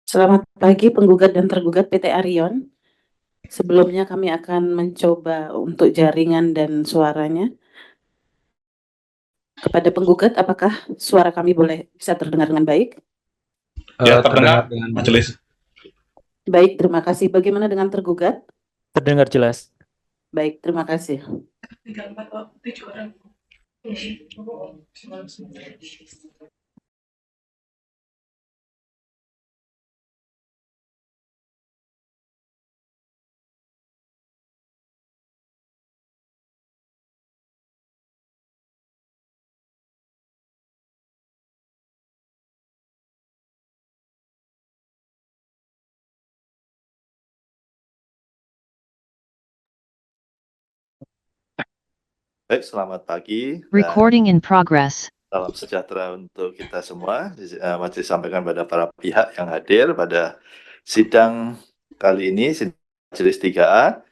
Selamat pagi penggugat dan tergugat PT Arion. Sebelumnya kami akan mencoba untuk jaringan dan suaranya. Kepada penggugat, apakah suara kami bisa terdengar dengan baik? Ya, Terdengar terdengar dengan majelis. Baik, terima kasih. Bagaimana dengan tergugat? terdengar jelas. Baik, terima kasih. Baik, selamat pagi dan Recording in progress. salam sejahtera untuk kita semua. Majelis sampaikan pada para pihak yang hadir pada sidang kali ini, sidang Majelis 3A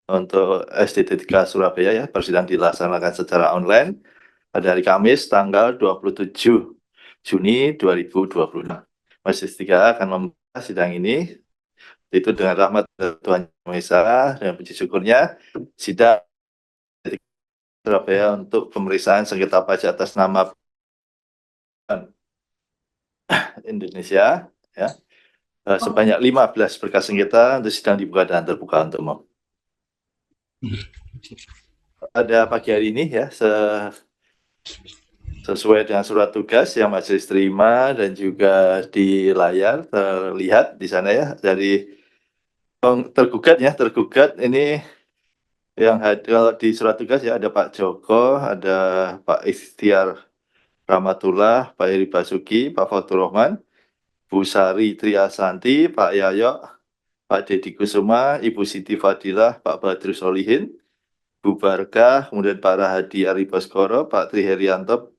untuk SDT 3 Surabaya ya, persidangan dilaksanakan secara online pada hari Kamis tanggal 27 Juni 2026. Majelis 3A akan membuka sidang ini itu dengan rahmat Tuhan Yang Maha Esa dan puji syukurnya sidang Surabaya untuk pemeriksaan sengketa pajak atas nama Indonesia ya sebanyak 15 berkas sengketa untuk sidang dibuka dan terbuka untuk umum. Pada pagi hari ini ya sesuai dengan surat tugas yang majelis terima dan juga di layar terlihat di sana ya dari tergugat ini yang kalau di surat tugas ya ada Pak Joko, ada Pak Ikhtiar Rahmatullah, Pak Heri Basuki, Pak Fatur Rahman, Bu Sari Triasanti, Pak Yayo, Pak Deddy Kusuma, Ibu Siti Fadilah, Pak Badrus Solihin, Bu Barkah, kemudian Pak Rahadi Ari Baskoro, Pak Tri Herianto,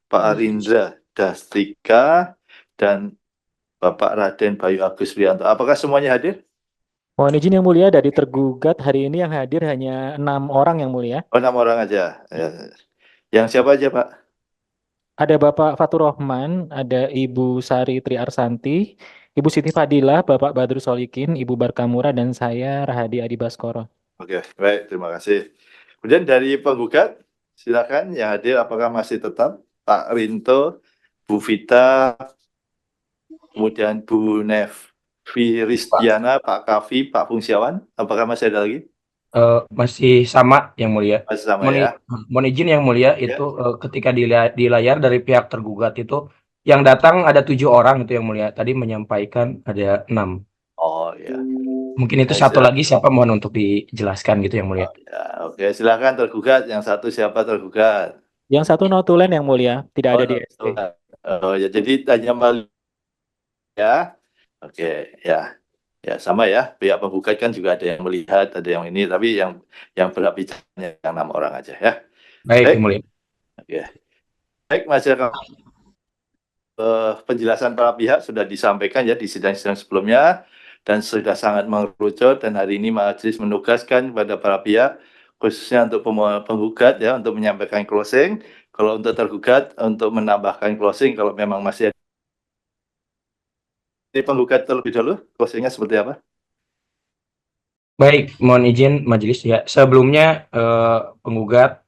Pak Arindra Dastika, dan Bapak Raden Bayu Agus Prianto. Apakah semuanya hadir? Mohon izin yang mulia, dari tergugat hari ini yang hadir hanya 6 orang yang mulia. Oh, 6 orang aja. Ya. Yang siapa aja, Pak? Ada Bapak Fatur Rahman, ada Ibu Sari Triarsanti, Ibu Siti Fadilah, Bapak Badrus Solikin, Ibu Barkamura, dan saya Rahadi Adi Baskoro. Oke, baik, terima kasih. Kemudian dari penggugat, silakan yang hadir apakah masih tetap Pak Rinto, Bu Vita, kemudian Bu Nevi Rizdiana, Pak Kavi, Pak Fungsiawan, apakah masih ada lagi? Masih sama yang mulia. Masih sama ya? Mohon izin yang mulia itu ketika di layar dari pihak tergugat itu yang datang ada 7 orang itu yang mulia. Tadi menyampaikan ada 6. Oh ya. Mungkin itu satu lagi siapa, mohon untuk dijelaskan gitu yang mulia. Ya, oke, silakan tergugat. Yang satu siapa tergugat? Yang satu notulen yang mulia, tidak ada di ST. Oh ya, jadi tanya ya. Oke, ya. Ya, sama ya. Pihak penggugat kan juga ada yang melihat, ada yang ini, tapi yang berhak bicaranya yang 6 orang aja ya. Baik, yang mulia. Oke. Baik, masyarakat. Penjelasan para pihak sudah disampaikan ya di sidang-sidang sebelumnya dan sudah sangat mengerucut, dan hari ini majelis menugaskan kepada para pihak khususnya untuk penggugat ya untuk menyampaikan closing, kalau untuk tergugat untuk menambahkan closing kalau memang masih ada. Jadi penggugat terlebih dahulu closingnya seperti apa? Baik, mohon izin majelis ya. Sebelumnya penggugat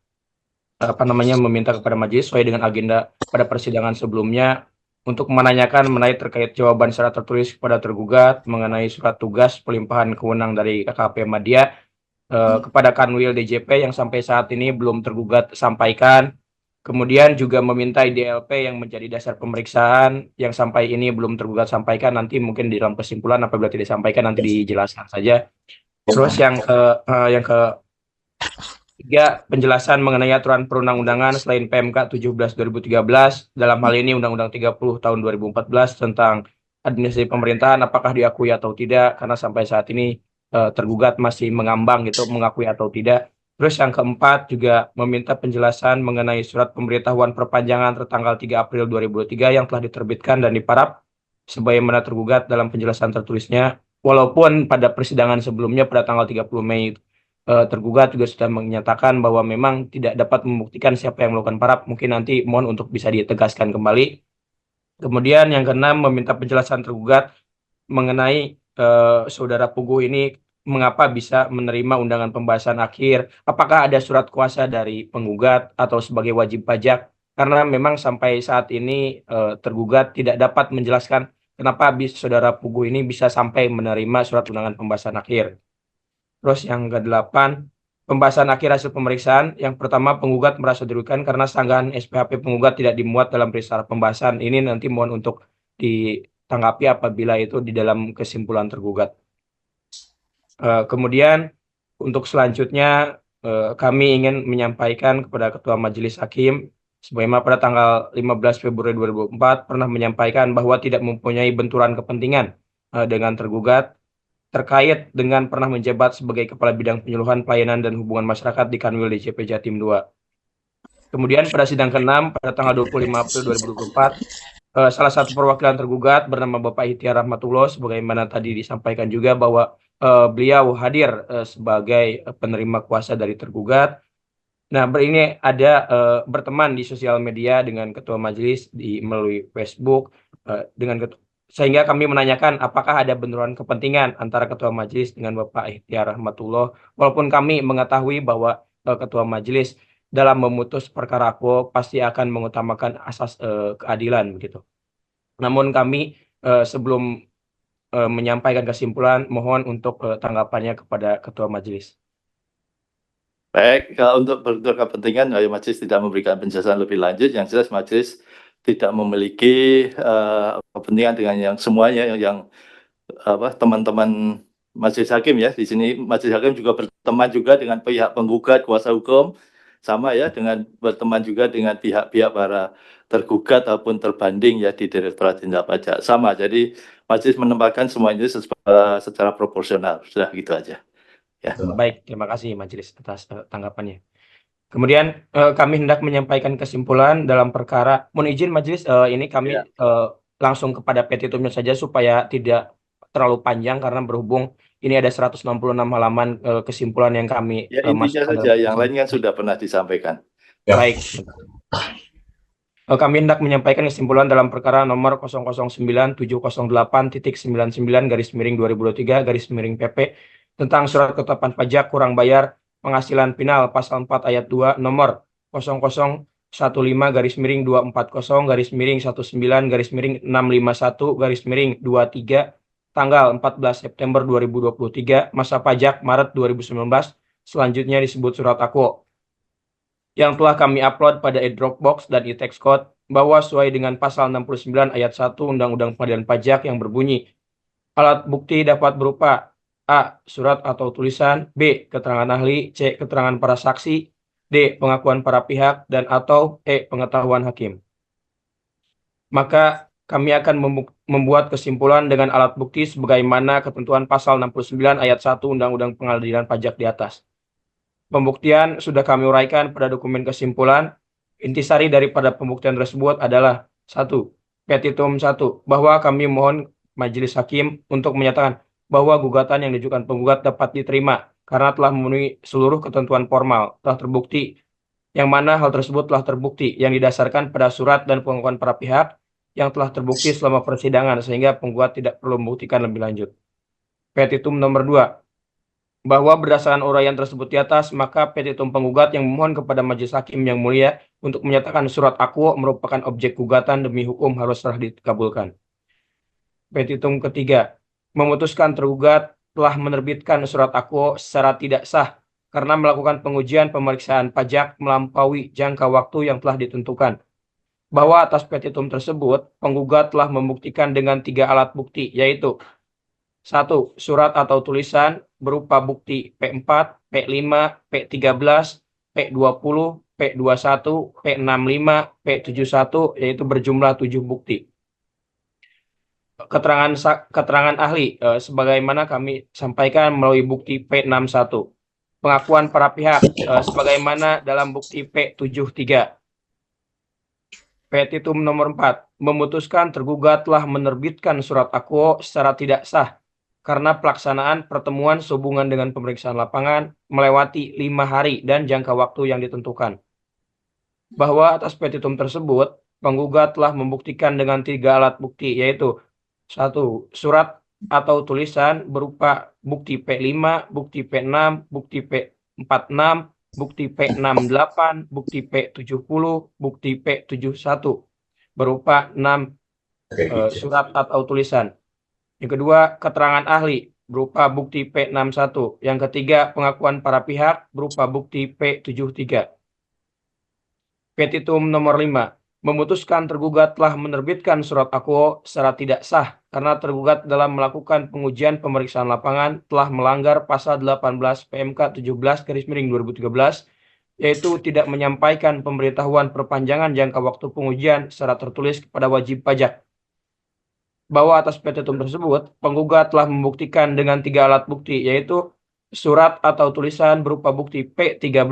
meminta kepada majelis sesuai dengan agenda pada persidangan sebelumnya untuk menanyakan terkait jawaban secara tertulis kepada tergugat mengenai surat tugas pelimpahan kewenangan dari KKP Madya kepada Kanwil DJP yang sampai saat ini belum tergugat sampaikan. Kemudian juga meminta IDLP yang menjadi dasar pemeriksaan yang sampai ini belum tergugat sampaikan. Nanti mungkin di dalam kesimpulan apabila tidak disampaikan nanti dijelaskan saja. Terus yang ketiga, penjelasan mengenai aturan perundang-undangan selain PMK 17/2013, dalam hal ini Undang-Undang 30 tahun 2014 tentang administrasi pemerintahan, apakah diakui atau tidak, karena sampai saat ini tergugat masih mengambang gitu, mengakui atau tidak. Terus yang keempat juga meminta penjelasan mengenai surat pemberitahuan perpanjangan tertanggal 3 April 2023 yang telah diterbitkan dan diparaf sebagaimana tergugat dalam penjelasan tertulisnya, walaupun pada persidangan sebelumnya pada tanggal 30 Mei tergugat juga sudah menyatakan bahwa memang tidak dapat membuktikan siapa yang melakukan paraf. Mungkin nanti mohon untuk bisa ditegaskan kembali. Kemudian yang keenam, meminta penjelasan tergugat mengenai Saudara Puguh ini mengapa bisa menerima undangan pembahasan akhir, apakah ada surat kuasa dari penggugat atau sebagai wajib pajak, karena memang sampai saat ini tergugat tidak dapat menjelaskan kenapa Saudara Puguh ini bisa sampai menerima surat undangan pembahasan akhir. Terus yang ke-8, pembahasan akhir hasil pemeriksaan. Yang pertama, penggugat merasa dirugikan karena sanggahan SPHP penggugat tidak dimuat dalam peristiwa pembahasan. Ini nanti mohon untuk ditanggapi apabila itu di dalam kesimpulan tergugat. Kemudian untuk selanjutnya kami ingin menyampaikan kepada Ketua Majelis Hakim sebagaimana pada tanggal 15 Februari 2004 pernah menyampaikan bahwa tidak mempunyai benturan kepentingan dengan tergugat terkait dengan pernah menjabat sebagai Kepala Bidang Penyuluhan Pelayanan dan Hubungan Masyarakat di Kanwil DJP Jatim II. Kemudian pada sidang ke-6 pada tanggal 25 April 2024 salah satu perwakilan tergugat bernama Bapak Ihtiar Rahmatullah sebagaimana tadi disampaikan juga bahwa beliau hadir sebagai penerima kuasa dari tergugat. Nah, ini ada berteman di sosial media dengan Ketua Majelis melalui Facebook sehingga kami menanyakan apakah ada benturan kepentingan antara Ketua Majelis dengan Bapak Ihtiar Rahmatullah, walaupun kami mengetahui bahwa Ketua Majelis dalam memutus perkara aku pasti akan mengutamakan asas keadilan begitu. Namun kami sebelum menyampaikan kesimpulan, mohon untuk tanggapannya kepada Ketua Majelis. Baik, kalau untuk benturan kepentingan, majelis tidak memberikan penjelasan lebih lanjut. Yang jelas majelis tidak memiliki kepentingan dengan yang semuanya yang teman-teman majelis hakim ya. Di sini majelis hakim juga berteman juga dengan pihak penggugat, kuasa hukum, sama ya dengan berteman juga dengan pihak-pihak para tergugat ataupun terbanding ya di Direktorat Jenderal Pajak. Sama, jadi majelis menempatkan semuanya secara proporsional. Sudah gitu aja. Ya. Baik, terima kasih Majelis atas tanggapannya. Kemudian kami hendak menyampaikan kesimpulan dalam perkara. Mohon izin Majelis, ini kami langsung kepada petitumnya saja supaya tidak terlalu panjang karena berhubung ini ada 166 halaman kesimpulan yang kami ya intinya masukkan saja, yang lain kan sudah pernah disampaikan. Baik. Kami hendak menyampaikan kesimpulan dalam perkara nomor 009-708.99/2023/PP tentang surat ketetapan pajak kurang bayar penghasilan final pasal 4 ayat 2 nomor 0015-240-19-19-651-23 tanggal 14 September 2023 masa pajak Maret 2019 selanjutnya disebut surat aku yang telah kami upload pada e-Dropbox dan e-Text Code bahwa sesuai dengan pasal 69 ayat 1 Undang-Undang Pengadilan Pajak yang berbunyi alat bukti dapat berupa A. Surat atau tulisan, B. Keterangan ahli, C. Keterangan para saksi, D. Pengakuan para pihak, dan atau E. Pengetahuan hakim. Maka kami akan membuat kesimpulan dengan alat bukti sebagaimana ketentuan pasal 69 ayat 1 Undang-Undang Pengadilan Pajak di atas. Pembuktian sudah kami uraikan pada dokumen kesimpulan. Intisari daripada pembuktian tersebut adalah 1. Petitum 1. Bahwa kami mohon Majelis Hakim untuk menyatakan bahwa gugatan yang diajukan penggugat dapat diterima karena telah memenuhi seluruh ketentuan formal, telah terbukti, yang mana hal tersebut telah terbukti yang didasarkan pada surat dan pengakuan para pihak yang telah terbukti selama persidangan sehingga penggugat tidak perlu membuktikan lebih lanjut. Petitum nomor 2. Bahwa berdasarkan uraian tersebut di atas, maka petitum penggugat yang memohon kepada Majelis Hakim yang mulia untuk menyatakan surat aku merupakan objek gugatan demi hukum haruslah dikabulkan. Petitum ketiga, memutuskan tergugat telah menerbitkan surat aku secara tidak sah karena melakukan pengujian pemeriksaan pajak melampaui jangka waktu yang telah ditentukan. Bahwa atas petitum tersebut, penggugat telah membuktikan dengan 3 alat bukti, yaitu 1. Surat atau tulisan berupa bukti P4, P5, P13, P20, P21, P65, P71, yaitu berjumlah 7 bukti. Keterangan ahli, sebagaimana kami sampaikan melalui bukti P61. Pengakuan para pihak, sebagaimana dalam bukti P73. Petitum nomor 4. Memutuskan tergugat telah menerbitkan surat aku secara tidak sah karena pelaksanaan pertemuan sehubungan dengan pemeriksaan lapangan melewati 5 hari dan jangka waktu yang ditentukan. Bahwa atas petitum tersebut, penggugat telah membuktikan dengan 3 alat bukti, yaitu 1. Surat atau tulisan berupa bukti P5, bukti P6, bukti P46, bukti P68, bukti P70, bukti P71 berupa 6 surat atau tulisan. Yang kedua, keterangan ahli berupa bukti P61. Yang ketiga, pengakuan para pihak berupa bukti P73. Petitum nomor 5. Memutuskan tergugat telah menerbitkan surat akuo secara tidak sah karena tergugat dalam melakukan pengujian pemeriksaan lapangan telah melanggar pasal 18 PMK 17/2013, yaitu tidak menyampaikan pemberitahuan perpanjangan jangka waktu pengujian secara tertulis kepada wajib pajak. Bahwa atas petitum tersebut, penggugat telah membuktikan dengan 3 alat bukti, yaitu surat atau tulisan berupa bukti P13,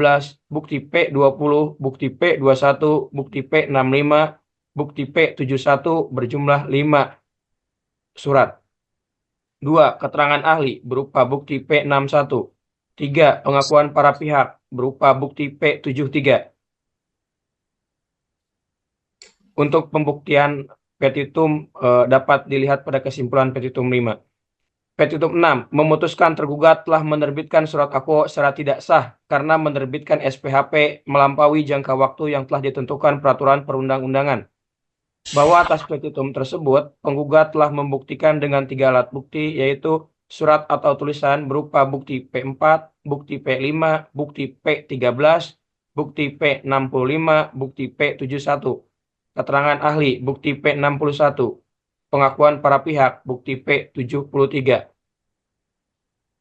bukti P20, bukti P21, bukti P65, bukti P71 berjumlah 5 surat. 2. Keterangan ahli berupa bukti P61. 3. Pengakuan para pihak berupa bukti P73. Untuk pembuktian petitum dapat dilihat pada kesimpulan petitum 5. Petitum 6. Memutuskan tergugat telah menerbitkan surat akuo secara tidak sah karena menerbitkan SPHP melampaui jangka waktu yang telah ditentukan peraturan perundang-undangan. Bahwa atas petitum tersebut, penggugat telah membuktikan dengan 3 alat bukti, yaitu surat atau tulisan berupa bukti P4, bukti P5, bukti P13, bukti P65, bukti P71. Keterangan ahli bukti P61. Pengakuan para pihak bukti P73.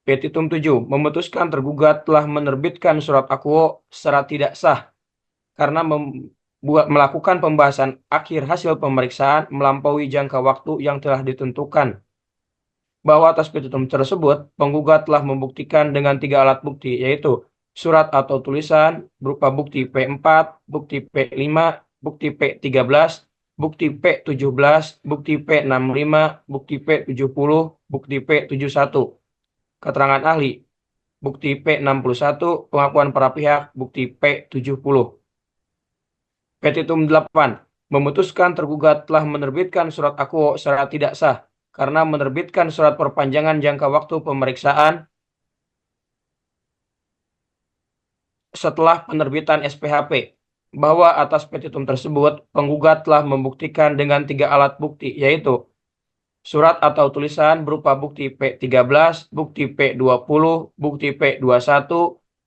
Petitum 7. Memutuskan tergugat telah menerbitkan surat akuo secara tidak sah karena melakukan pembahasan akhir hasil pemeriksaan melampaui jangka waktu yang telah ditentukan. Bahwa atas petitum tersebut, penggugat telah membuktikan dengan 3 alat bukti, yaitu surat atau tulisan berupa bukti P4, bukti P5, bukti P13, bukti P17, bukti P65, bukti P70, bukti P71. Keterangan ahli bukti P61, pengakuan para pihak bukti P70. Petitum 8. Memutuskan tergugat telah menerbitkan surat akuo secara tidak sah karena menerbitkan surat perpanjangan jangka waktu pemeriksaan setelah penerbitan SPHP. Bahwa atas petitum tersebut, penggugat telah membuktikan dengan 3 alat bukti, yaitu surat atau tulisan berupa bukti P13, bukti P20, bukti P21,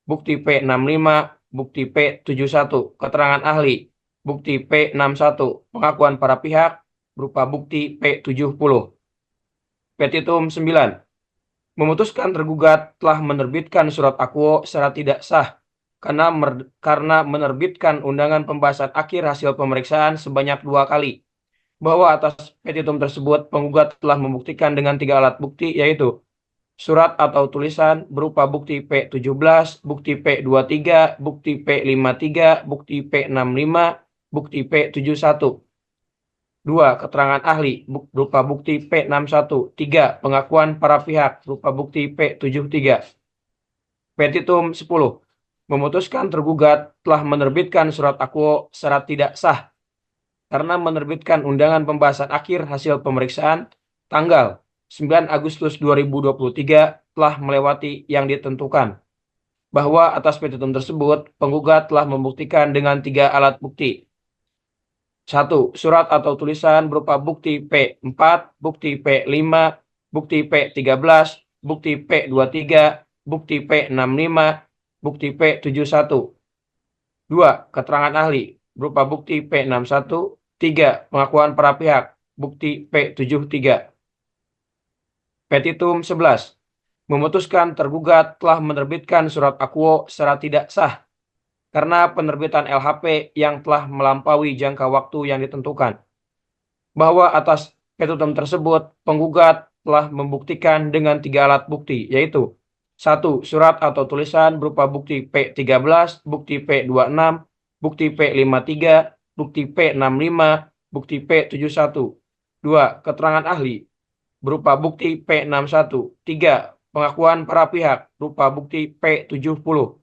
bukti P65, bukti P71. Keterangan ahli bukti P61. Pengakuan para pihak berupa bukti P70. Petitum 9. Memutuskan tergugat telah menerbitkan surat akuo secara tidak sah karena menerbitkan undangan pembahasan akhir hasil pemeriksaan sebanyak 2 kali. Bahwa atas petitum tersebut, penggugat telah membuktikan dengan 3 alat bukti, yaitu surat atau tulisan berupa bukti P17, bukti P23, bukti P53, bukti P65, bukti P71. 2. Keterangan ahli berupa bukti P61. 3. Pengakuan para pihak berupa bukti P73. Petitum 10. Memutuskan tergugat telah menerbitkan surat akuo secara tidak sah karena menerbitkan undangan pembahasan akhir hasil pemeriksaan tanggal 9 Agustus 2023 telah melewati yang ditentukan. Bahwa atas petitum tersebut, penggugat telah membuktikan dengan 3 alat bukti. 1. Surat atau tulisan berupa bukti P4, bukti P5, bukti P13, bukti P23, bukti P65, bukti P71. 2. Keterangan ahli berupa bukti P61. 3. Pengakuan para pihak bukti P73. Petitum 11. Memutuskan tergugat telah menerbitkan surat akuo secara tidak sah karena penerbitan LHP yang telah melampaui jangka waktu yang ditentukan. Bahwa atas petitum tersebut, penggugat telah membuktikan dengan 3 alat bukti, yaitu 1. Surat atau tulisan berupa bukti P13, bukti P26, bukti P53, bukti P65, bukti P71. 2. Keterangan ahli berupa bukti P61. 3. Pengakuan para pihak berupa bukti P70.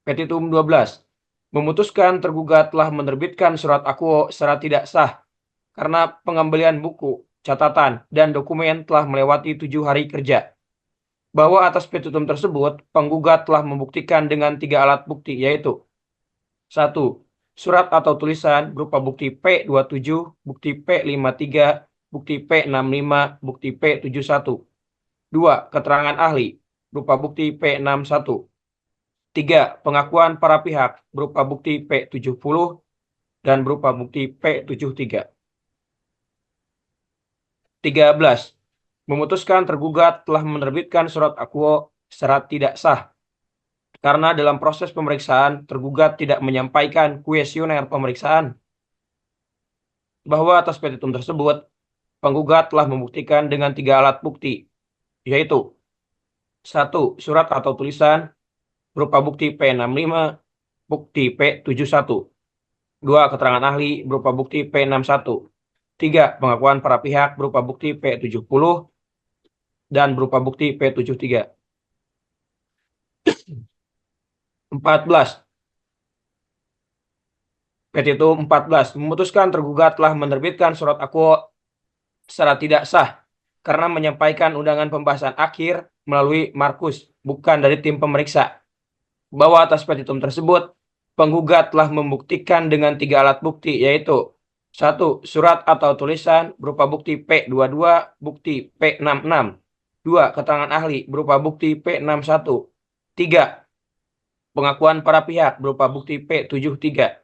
Petitum 12. memutuskan tergugat telah menerbitkan surat akuo secara tidak sah karena pengembalian buku, catatan, dan dokumen telah melewati 7 hari kerja. Bahwa atas petitum tersebut, penggugat telah membuktikan dengan 3 alat bukti, yaitu 1. Surat atau tulisan berupa bukti P27, bukti P53, bukti P65, bukti P71. 2. Keterangan ahli berupa bukti P61. 3. Pengakuan para pihak berupa bukti P70 dan berupa bukti P73. 13. Memutuskan tergugat telah menerbitkan surat akuo secara tidak sah karena dalam proses pemeriksaan tergugat tidak menyampaikan kuesioner pemeriksaan. Bahwa atas petitum tersebut penggugat telah membuktikan dengan 3 alat bukti, yaitu 1. Surat atau tulisan berupa bukti P65, bukti P71. 2. Keterangan ahli berupa bukti P61. 3. Pengakuan para pihak berupa bukti P70 dan berupa bukti P73. 14. Petitum 14. Memutuskan tergugat telah menerbitkan surat akuo secara tidak sah karena menyampaikan undangan pembahasan akhir melalui Markus, bukan dari tim pemeriksa. Bahwa atas petitum tersebut, penggugat telah membuktikan dengan 3 alat bukti, yaitu 1. Surat atau tulisan berupa bukti P22, bukti P66. 2. Keterangan ahli berupa bukti P61. 3. Pengakuan para pihak berupa bukti P73.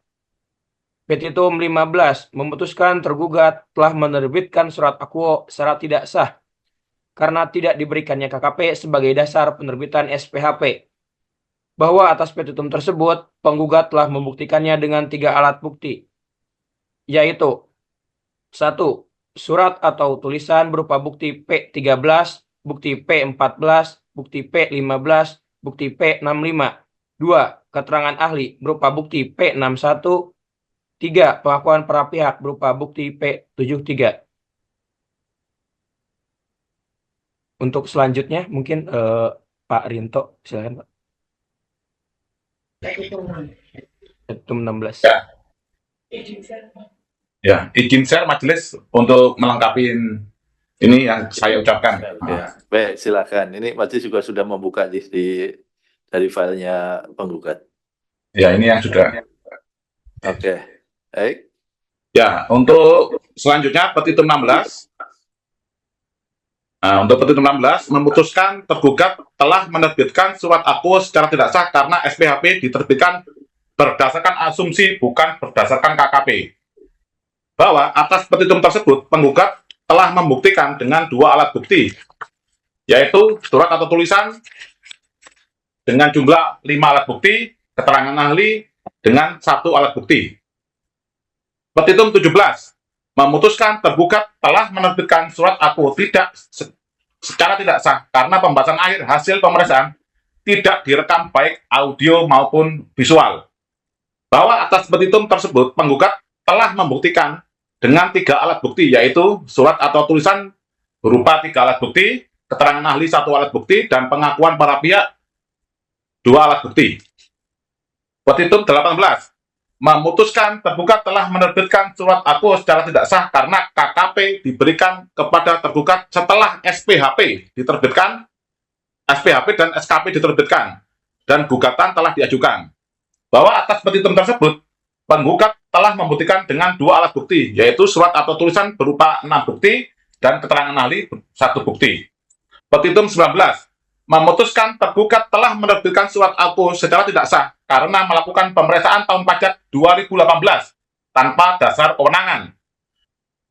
Petitum 15. Memutuskan tergugat telah menerbitkan surat akuo secara tidak sah karena tidak diberikannya KKP sebagai dasar penerbitan SPHP. Bahwa atas petitum tersebut, penggugat telah membuktikannya dengan 3 alat bukti, yaitu 1. Surat atau tulisan berupa bukti P13, bukti P14, bukti P15, bukti P65. 2. Keterangan ahli berupa bukti P61. 3. Pengakuan para pihak berupa bukti P73. Untuk selanjutnya mungkin Pak Rinto, silakan Pak. Petitum 16. Ya, izin share majelis untuk melengkapi ini yang saya ucapkan. Oke. Baik, silakan. Ini majelis juga sudah membuka dari filenya penggugat. Ya, ini yang sudah. Oke. Baik. Ya, untuk selanjutnya petitum 16. Nah, untuk petitum 16 memutuskan tergugat telah menerbitkan surat akuo secara tidak sah karena SPHP diterbitkan berdasarkan asumsi bukan berdasarkan KKP. Bahwa atas petitum tersebut penggugat telah membuktikan dengan 2 alat bukti, yaitu surat atau tulisan dengan jumlah 5 alat bukti, keterangan ahli dengan 1 alat bukti. Petitum 17 memutuskan tergugat telah menerbitkan surat akuo secara tidak sah karena pembahasan akhir hasil pemeriksaan tidak direkam baik audio maupun visual. Bahwa atas petitum tersebut penggugat telah membuktikan dengan 3 alat bukti, yaitu surat atau tulisan berupa 3 alat bukti, keterangan ahli 1 alat bukti, dan pengakuan para pihak 2 alat bukti. Petitum 18 memutuskan tergugat telah menerbitkan surat akuo secara tidak sah karena KKP diberikan kepada tergugat setelah SPHP diterbitkan, SPHP dan SKP diterbitkan, dan gugatan telah diajukan. Bahwa atas petitum tersebut, penggugat telah membuktikan dengan 2 alat bukti, yaitu surat atau tulisan berupa 6 bukti dan keterangan ahli 1 bukti. Petitum 19 memutuskan tergugat telah menerbitkan surat akuo secara tidak sah karena melakukan pemeriksaan tahun pajak 2018 tanpa dasar kewenangan.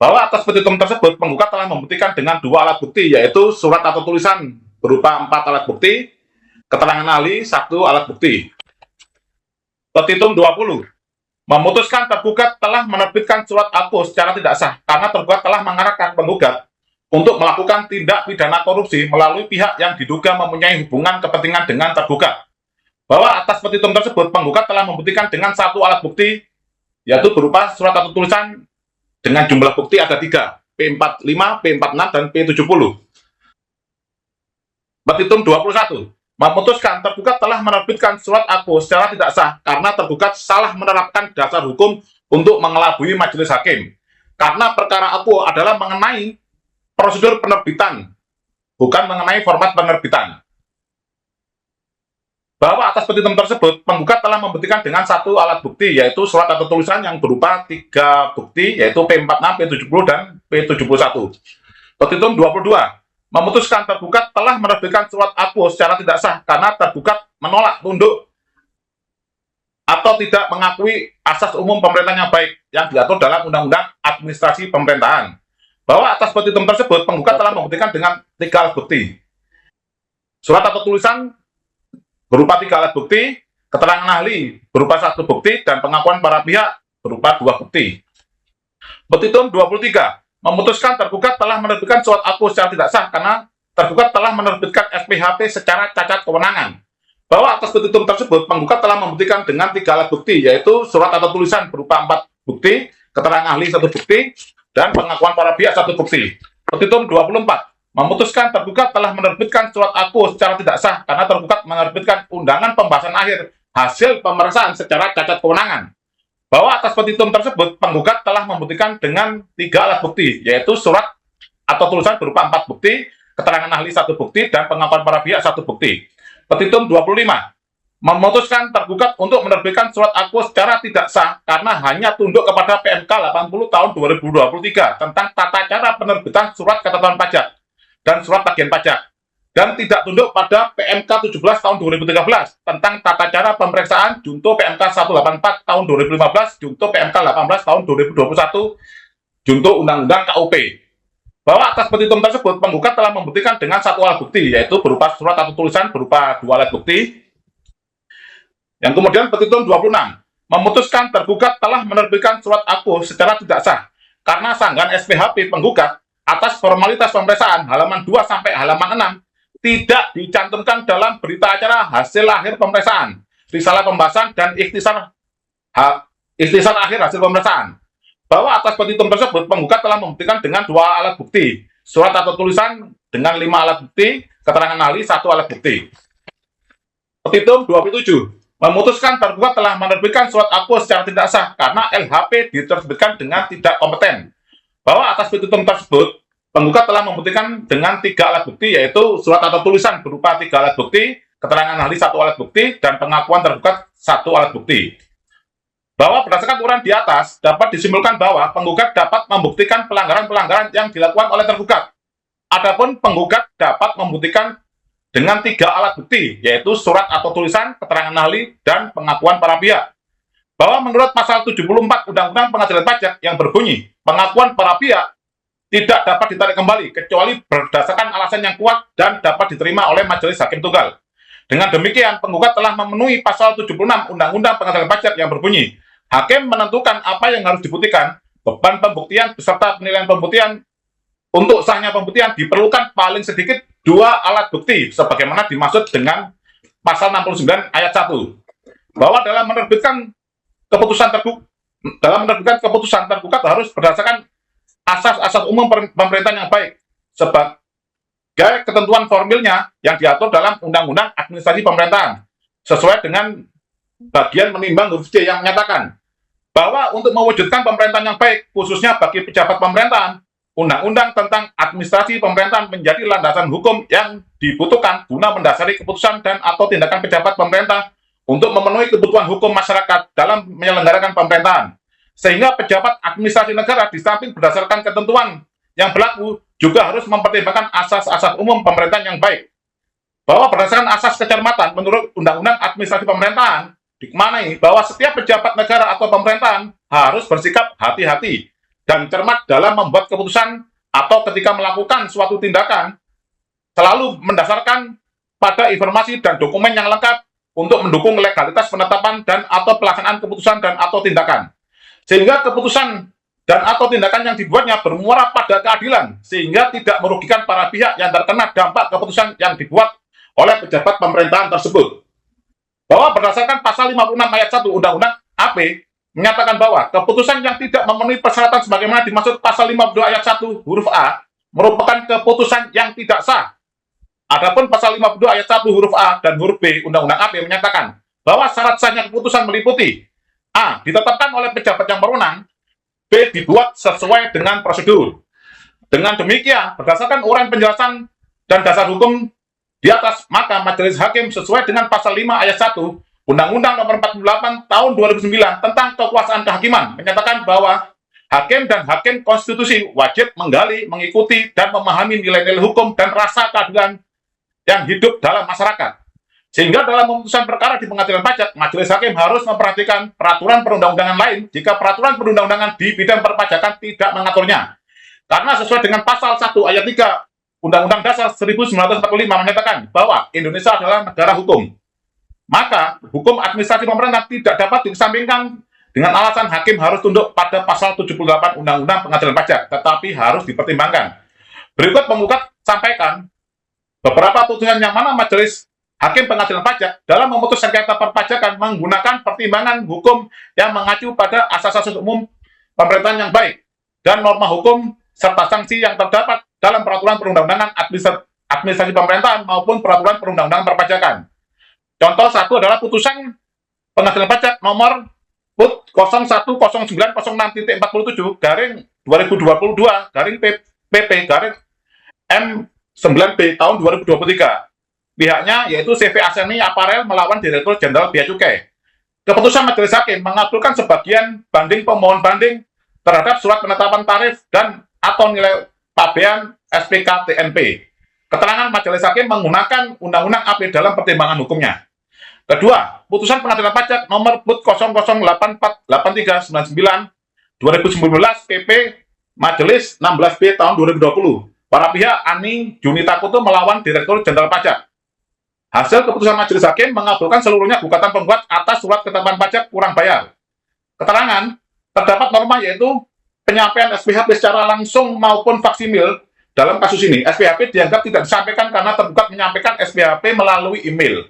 Bahwa atas petitum tersebut penggugat telah membuktikan dengan 2 alat bukti, yaitu surat atau tulisan berupa 4 alat bukti, keterangan ahli 1 alat bukti. Petitum 20 memutuskan tergugat telah menerbitkan surat akuo secara tidak sah karena tergugat telah mengarahkan penggugat untuk melakukan tindak pidana korupsi melalui pihak yang diduga mempunyai hubungan kepentingan dengan tergugat. Bahwa atas petitum tersebut penggugat telah membuktikan dengan 1 alat bukti, yaitu berupa surat atau tulisan dengan jumlah bukti ada 3, P45, P46, dan P70. Petitum 21 memutuskan tergugat telah menerbitkan surat aku secara tidak sah karena tergugat salah menerapkan dasar hukum untuk mengelabui majelis hakim. Karena perkara aku adalah mengenai prosedur penerbitan, bukan mengenai format penerbitan. Bahwa atas petitum tersebut, penggugat telah membuktikan dengan satu alat bukti, yaitu surat atau tulisan yang berupa 3 bukti, yaitu P46, P70, dan P71. Petitum 22, memutuskan tergugat telah menerbitkan surat aku secara tidak sah karena tergugat menolak, tunduk, atau tidak mengakui asas umum pemerintahan yang baik yang diatur dalam Undang-Undang Administrasi Pemerintahan. Bahwa atas petitum tersebut, penggugat telah membuktikan dengan 3 alat bukti. Surat atau tulisan berupa 3 alat bukti, keterangan ahli berupa 1 bukti, dan pengakuan para pihak berupa 2 bukti. Petitum 23, memutuskan tergugat telah menerbitkan surat aku secara tidak sah karena tergugat telah menerbitkan SPHP secara cacat kewenangan. Bahwa atas petitum tersebut, penggugat telah membuktikan dengan 3 alat bukti, yaitu surat atau tulisan berupa 4 bukti, keterangan ahli 1 bukti, dan pengakuan para pihak 1 bukti. Petitum 24, memutuskan tergugat telah menerbitkan surat aku secara tidak sah karena tergugat menerbitkan undangan pembahasan akhir hasil pemeriksaan secara cacat kewenangan. Bahwa atas petitum tersebut, penggugat telah membuktikan dengan 3 alat bukti, yaitu surat atau tulisan berupa 4 bukti, keterangan ahli 1 bukti, dan pengakuan para pihak 1 bukti. Petitum 25, memutuskan tergugat untuk menerbitkan surat aku secara tidak sah karena hanya tunduk kepada PMK 80 tahun 2023 tentang tata cara penerbitan surat ketetapan pajak dan surat tagihan pajak, dan tidak tunduk pada PMK 17 tahun 2013 tentang tata cara pemeriksaan junto PMK 184 tahun 2015 junto PMK 18 tahun 2021 junto Undang-Undang KUP. Bahwa atas petitum tersebut, penggugat telah membuktikan dengan 1 alat bukti, yaitu berupa surat atau tulisan berupa 2 alat bukti. Yang kemudian petitum 26, memutuskan tergugat telah menerbitkan surat aku secara tidak sah karena sanggahan SPHP penggugat atas formalitas pemeriksaan halaman 2 sampai halaman 6 tidak dicantumkan dalam berita acara hasil akhir pemeriksaan, risalah pembahasan, dan ikhtisar akhir hasil pemeriksaan. Bahwa atas petitum tersebut, penggugat telah membuktikan dengan 2 alat bukti, surat atau tulisan dengan 5 alat bukti, keterangan ahli 1 alat bukti. Petitum 27, memutuskan tergugat telah menerbitkan surat aku secara tidak sah karena LHP diterbitkan dengan tidak kompeten. Bahwa atas petitum tersebut, penggugat telah membuktikan dengan 3 alat bukti, yaitu surat atau tulisan berupa 3 alat bukti, keterangan ahli 1 alat bukti, dan pengakuan tergugat 1 alat bukti. Bahwa berdasarkan uraian di atas, dapat disimpulkan bahwa penggugat dapat membuktikan pelanggaran-pelanggaran yang dilakukan oleh tergugat. Adapun penggugat dapat membuktikan dengan 3 alat bukti, yaitu surat atau tulisan, keterangan ahli, dan pengakuan para pihak. Bahwa menurut pasal 74 Undang-Undang Pengadilan Pajak yang berbunyi, pengakuan para pihak tidak dapat ditarik kembali kecuali berdasarkan alasan yang kuat dan dapat diterima oleh Majelis Hakim Tunggal. Dengan demikian, penggugat telah memenuhi pasal 76 Undang-Undang Pengadilan Pajak yang berbunyi, hakim menentukan apa yang harus dibuktikan, beban pembuktian beserta penilaian pembuktian. Untuk sahnya pembuktian diperlukan paling sedikit 2 alat bukti sebagaimana dimaksud dengan pasal 69 ayat 1. Bahwa dalam menerbitkan keputusan tergugat harus berdasarkan asas-asas umum pemerintahan yang baik sebagai ketentuan formilnya yang diatur dalam Undang-Undang Administrasi Pemerintahan sesuai dengan bagian menimbang huruf C yang menyatakan bahwa untuk mewujudkan pemerintahan yang baik khususnya bagi pejabat pemerintahan, Undang-Undang tentang Administrasi Pemerintahan menjadi landasan hukum yang dibutuhkan guna mendasari keputusan dan atau tindakan pejabat pemerintah untuk memenuhi kebutuhan hukum masyarakat dalam menyelenggarakan pemerintahan. Sehingga pejabat administrasi negara di samping berdasarkan ketentuan yang berlaku juga harus mempertimbangkan asas-asas umum pemerintahan yang baik. Bahwa berdasarkan asas kecermatan menurut Undang-Undang Administrasi Pemerintahan dimaknai bahwa setiap pejabat negara atau pemerintahan harus bersikap hati-hati dan cermat dalam membuat keputusan atau ketika melakukan suatu tindakan selalu mendasarkan pada informasi dan dokumen yang lengkap untuk mendukung legalitas penetapan dan atau pelaksanaan keputusan dan atau tindakan. Sehingga keputusan dan atau tindakan yang dibuatnya bermuara pada keadilan, sehingga tidak merugikan para pihak yang terkena dampak keputusan yang dibuat oleh pejabat pemerintahan tersebut. Bahwa berdasarkan pasal 56 ayat 1 Undang-Undang AP menyatakan bahwa keputusan yang tidak memenuhi persyaratan sebagaimana dimaksud pasal 52 ayat 1 huruf A merupakan keputusan yang tidak sah Adapun pasal 52 ayat 1 huruf A dan huruf B Undang-Undang AP menyatakan bahwa syarat sahnya keputusan meliputi A. Ditetapkan oleh pejabat yang berwenang, B. Dibuat sesuai dengan prosedur. Dengan demikian, berdasarkan uraian penjelasan dan dasar hukum di atas, maka majelis hakim sesuai dengan pasal 5 ayat 1 Undang-Undang Nomor 48 Tahun 2009 tentang kekuasaan kehakiman menyatakan bahwa hakim dan hakim konstitusi wajib menggali, mengikuti, dan memahami nilai-nilai hukum dan rasa keadilan yang hidup dalam masyarakat. Sehingga dalam memutuskan perkara di pengadilan pajak, majelis hakim harus memperhatikan peraturan perundang-undangan lain jika peraturan perundang-undangan di bidang perpajakan tidak mengaturnya. Karena sesuai dengan pasal 1 ayat 3 Undang-Undang Dasar 1945 menyatakan bahwa Indonesia adalah negara hukum. Maka hukum administrasi pemerintah tidak dapat dikesampingkan dengan alasan hakim harus tunduk pada pasal 78 Undang-Undang Pengadilan Pajak, tetapi harus dipertimbangkan. Berikut penggugat sampaikan beberapa putusan yang mana majelis hakim pengadilan pajak dalam memutus sengketa perpajakan menggunakan pertimbangan hukum yang mengacu pada asas-asas umum pemerintahan yang baik dan norma hukum serta sanksi yang terdapat dalam peraturan perundang-undangan administrasi pemerintahan maupun peraturan perundang-undangan perpajakan. Contoh satu adalah putusan pengadilan pajak nomor PUT 010906.47 garing 2022 garing PP garing M9B tahun 2023. Pihaknya yaitu CV Aseni Aparel melawan Direktur Jenderal Bea Cukai. Keputusan majelis hakim mengabulkan sebagian banding pemohon banding terhadap surat penetapan tarif dan atau nilai pabean SPK TNP. Keterangan majelis hakim menggunakan Undang-Undang AP dalam pertimbangan hukumnya. Kedua, putusan pengadilan pajak nomor PUT 00848399 2019 PP Majelis 16B tahun 2020. Para pihak Ani Junita Kutu melawan Direktur Jenderal Pajak. Hasil keputusan majelis hakim mengabulkan seluruhnya gugatan penggugat atas surat ketetapan pajak kurang bayar. Keterangan, terdapat norma yaitu penyampaian SPHP secara langsung maupun faksimil. Dalam kasus ini, SPHP dianggap tidak disampaikan karena tergugat menyampaikan SPHP melalui email.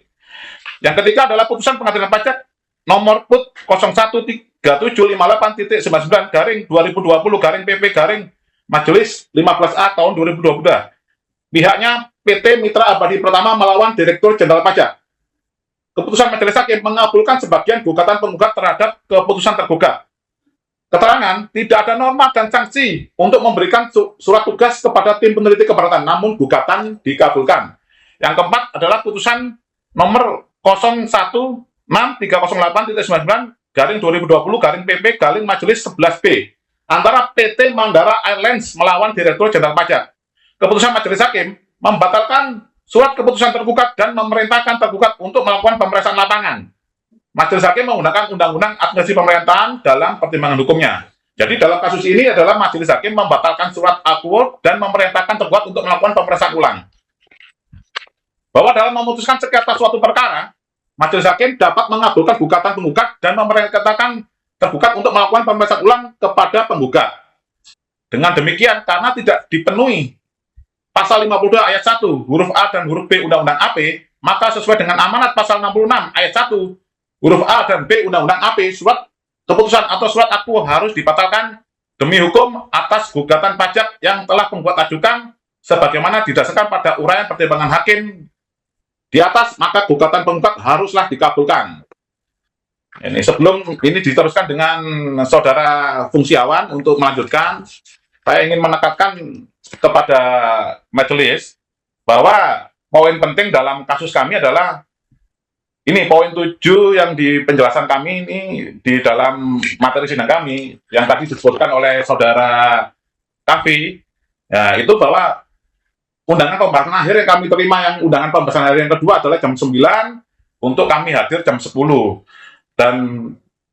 Yang ketiga adalah putusan pengadilan pajak nomor PUT 013758.99 garing 2020 garing PP garing Majelis 15A tahun 2022. Pihaknya PT Mitra Abadi Pertama melawan Direktur Jenderal Pajak. Keputusan majelis hakim mengabulkan sebagian gugatan penggugat terhadap keputusan tergugat. Keterangan, tidak ada norma dan sanksi untuk memberikan surat tugas kepada tim peneliti keberatan, namun gugatan dikabulkan. Yang keempat adalah putusan nomor 016308.99 garing 2020 garing PP garing Majelis 11B antara PT Mandara Airlines melawan Direktur Jenderal Pajak. Keputusan majelis hakim membatalkan surat keputusan tergugat dan memerintahkan tergugat untuk melakukan pemeriksaan lapangan. Majelis hakim menggunakan Undang-Undang Administrasi Pemerintahan dalam pertimbangan hukumnya. Jadi dalam kasus ini adalah majelis hakim membatalkan surat akuo dan memerintahkan tergugat untuk melakukan pemeriksaan ulang. Bahwa dalam memutuskan sengketa suatu perkara, majelis hakim dapat mengabulkan gugatan penggugat dan memerintahkan tergugat untuk melakukan pemeriksaan ulang kepada penggugat. Dengan demikian, karena tidak dipenuhi pasal 52 ayat 1 huruf A dan huruf B Undang-Undang AP, maka sesuai dengan amanat pasal 66 ayat 1 huruf A dan B Undang-Undang AP, surat keputusan atau surat akuo harus dibatalkan demi hukum atas gugatan pajak yang telah penggugat ajukan sebagaimana didasarkan pada uraian pertimbangan hakim di atas, maka gugatan penggugat haruslah dikabulkan. Ini sebelum ini diteruskan dengan saudara Fungsiawan untuk melanjutkan, saya ingin menekankan kepada majelis bahwa poin penting dalam kasus kami adalah ini poin 7 yang di penjelasan kami ini di dalam materi sidang kami yang tadi disebutkan oleh saudara Kavi, ya itu bahwa undangan pembahasan akhir yang kami terima yang undangan pembahasan akhir yang kedua adalah jam 9 untuk kami hadir jam 10 dan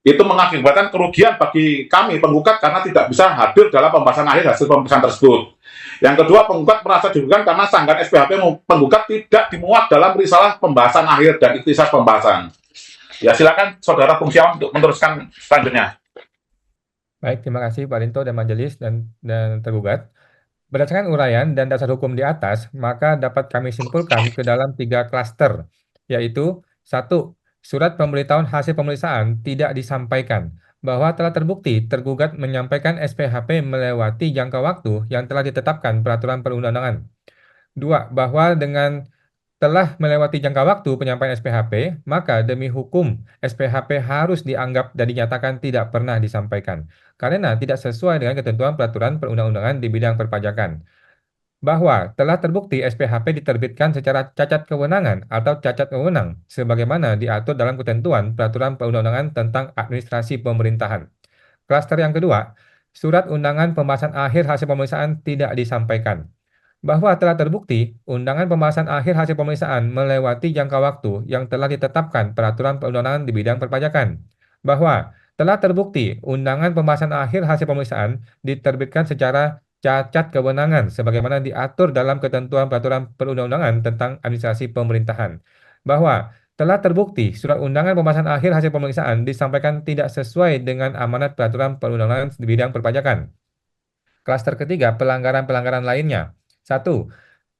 itu mengakibatkan kerugian bagi kami penggugat karena tidak bisa hadir dalam pembahasan akhir hasil pemeriksaan tersebut. Yang kedua, penggugat merasa dirugikan karena sanggahan SPHP penggugat tidak dimuat dalam risalah pembahasan akhir dan ikhtisas pembahasan. Ya silakan saudara Fungsiawan untuk meneruskan selanjutnya. Baik, terima kasih Pak Rinto dan majelis dan tergugat. Berdasarkan uraian dan dasar hukum di atas, maka dapat kami simpulkan ke dalam 3 klaster, yaitu 1. Surat pemberitahuan hasil pemeriksaan tidak disampaikan, bahwa telah terbukti tergugat menyampaikan SPHP melewati jangka waktu yang telah ditetapkan peraturan perundang-undangan. 2. Bahwa dengan telah melewati jangka waktu penyampaian SPHP, maka demi hukum SPHP harus dianggap dan dinyatakan tidak pernah disampaikan karena tidak sesuai dengan ketentuan peraturan perundang-undangan di bidang perpajakan. Bahwa telah terbukti SPHP diterbitkan secara cacat kewenangan atau cacat wewenang sebagaimana diatur dalam ketentuan peraturan perundang-undangan tentang administrasi pemerintahan. Klaster yang kedua, surat undangan pembahasan akhir hasil pemeriksaan tidak disampaikan. Bahwa telah terbukti undangan pembahasan akhir hasil pemeriksaan melewati jangka waktu yang telah ditetapkan peraturan perundang-undangan di bidang perpajakan. Bahwa telah terbukti undangan pembahasan akhir hasil pemeriksaan diterbitkan secara cacat kewenangan sebagaimana diatur dalam ketentuan peraturan perundang-undangan tentang administrasi pemerintahan. Bahwa telah terbukti surat undangan pembahasan akhir hasil pemeriksaan disampaikan tidak sesuai dengan amanat peraturan perundang-undangan di bidang perpajakan. Klaster ketiga, pelanggaran-pelanggaran lainnya. 1.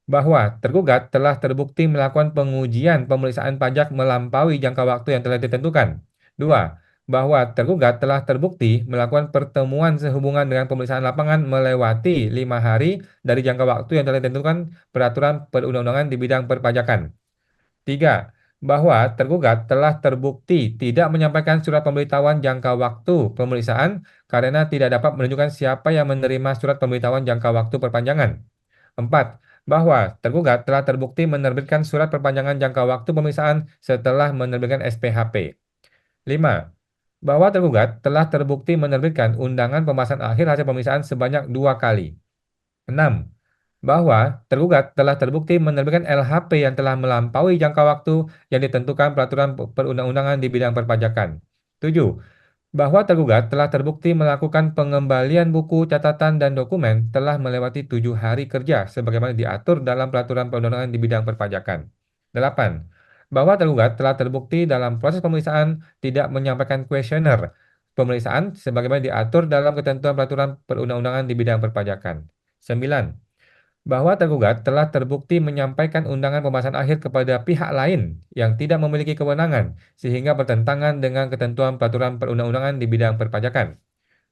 Bahwa tergugat telah terbukti melakukan pengujian pemeriksaan pajak melampaui jangka waktu yang telah ditentukan. 2. Bahwa tergugat telah terbukti melakukan pertemuan sehubungan dengan pemeriksaan lapangan melewati 5 hari dari jangka waktu yang telah ditentukan peraturan perundang-undangan di bidang perpajakan. 3. Bahwa tergugat telah terbukti tidak menyampaikan surat pemberitahuan jangka waktu pemeriksaan karena tidak dapat menunjukkan siapa yang menerima surat pemberitahuan jangka waktu perpanjangan. 4. Bahwa tergugat telah terbukti menerbitkan surat perpanjangan jangka waktu pemeriksaan setelah menerbitkan SPHP. 5. Bahwa tergugat telah terbukti menerbitkan undangan pembahasan akhir hasil pemeriksaan sebanyak 2 kali. 6. Bahwa tergugat telah terbukti menerbitkan LHP yang telah melampaui jangka waktu yang ditentukan peraturan perundang-undangan di bidang perpajakan. 7. Bahwa tergugat telah terbukti melakukan pengembalian buku, catatan, dan dokumen telah melewati 7 hari kerja sebagaimana diatur dalam peraturan perundang-undangan di bidang perpajakan. 8. Bahwa tergugat telah terbukti dalam proses pemeriksaan tidak menyampaikan kuesioner pemeriksaan sebagaimana diatur dalam ketentuan peraturan perundang-undangan di bidang perpajakan. 9. Bahwa tergugat telah terbukti menyampaikan undangan pembahasan akhir kepada pihak lain yang tidak memiliki kewenangan sehingga bertentangan dengan ketentuan peraturan perundang-undangan di bidang perpajakan.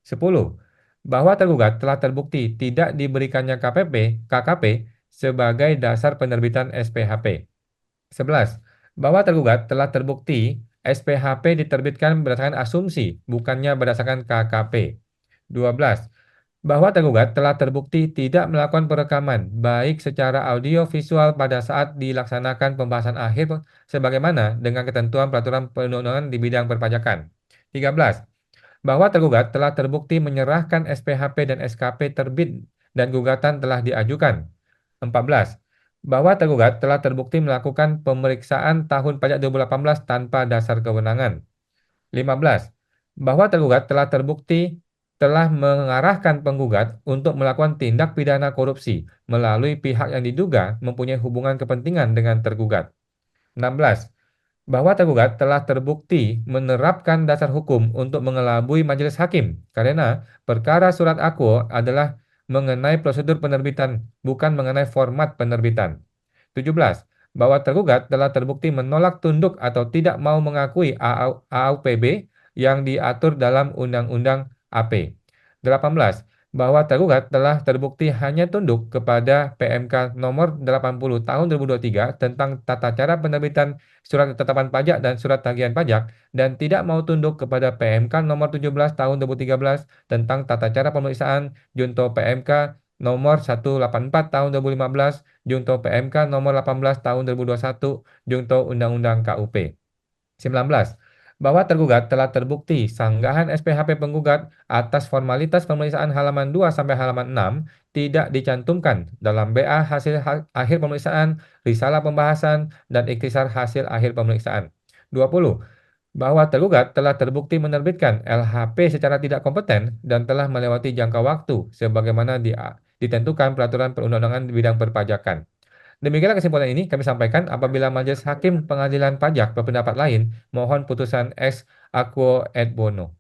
10. Bahwa tergugat telah terbukti tidak diberikannya KKP sebagai dasar penerbitan SPHP. 11. Bahwa tergugat telah terbukti SPHP diterbitkan berdasarkan asumsi bukannya berdasarkan KKP. 12. Bahwa tergugat telah terbukti tidak melakukan perekaman baik secara audio visual pada saat dilaksanakan pembahasan akhir sebagaimana dengan ketentuan peraturan perundang-undangan di bidang perpajakan. 13. Bahwa tergugat telah terbukti menyerahkan SPHP dan SKP terbit dan gugatan telah diajukan. 14. Bahwa tergugat telah terbukti melakukan pemeriksaan tahun pajak 2018 tanpa dasar kewenangan. 15. Bahwa tergugat telah terbukti telah mengarahkan penggugat untuk melakukan tindak pidana korupsi melalui pihak yang diduga mempunyai hubungan kepentingan dengan tergugat. 16. Bahwa tergugat telah terbukti menerapkan dasar hukum untuk mengelabui majelis hakim karena perkara surat akuo adalah mengenai prosedur penerbitan, bukan mengenai format penerbitan. 17. Bahwa tergugat telah terbukti menolak tunduk atau tidak mau mengakui AUPB yang diatur dalam Undang-Undang AP. 18. Bahwa tergugat telah terbukti hanya tunduk kepada PMK nomor 80 tahun 2023 tentang tata cara penerbitan surat ketetapan pajak dan surat tagihan pajak dan tidak mau tunduk kepada PMK nomor 17 tahun 2013 tentang tata cara pemeriksaan junto PMK nomor 184 tahun 2015 junto PMK nomor 18 tahun 2021 junto Undang-Undang KUP. 19. Bahwa tergugat telah terbukti sanggahan SPHP penggugat atas formalitas pemeriksaan halaman 2 sampai halaman 6 tidak dicantumkan dalam BA hasil akhir pemeriksaan, risalah pembahasan, dan ikhtisar hasil akhir pemeriksaan. 20. Bahwa tergugat telah terbukti menerbitkan LHP secara tidak kompeten dan telah melewati jangka waktu sebagaimana ditentukan peraturan perundang-undangan di bidang perpajakan. Demikianlah kesimpulan ini kami sampaikan apabila Majelis Hakim Pengadilan Pajak berpendapat lain, mohon putusan ex aequo et bono.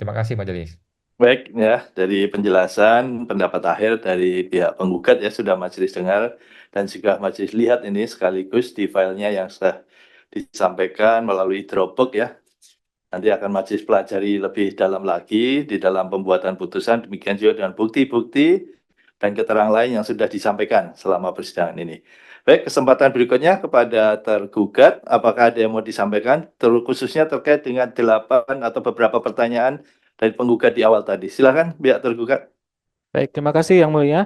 Terima kasih Majelis. Baik ya, dari penjelasan pendapat akhir dari pihak penggugat ya sudah majelis dengar dan juga majelis lihat ini sekaligus di filenya yang sudah disampaikan melalui Dropbox ya. Nanti akan majelis pelajari lebih dalam lagi di dalam pembuatan putusan, demikian juga dengan bukti-bukti dan keterangan lain yang sudah disampaikan selama persidangan ini. Baik, kesempatan berikutnya kepada tergugat, apakah ada yang mau disampaikan, khususnya terkait dengan 8 atau beberapa pertanyaan dari penggugat di awal tadi. Silakan pihak tergugat. Baik, terima kasih Yang Mulia.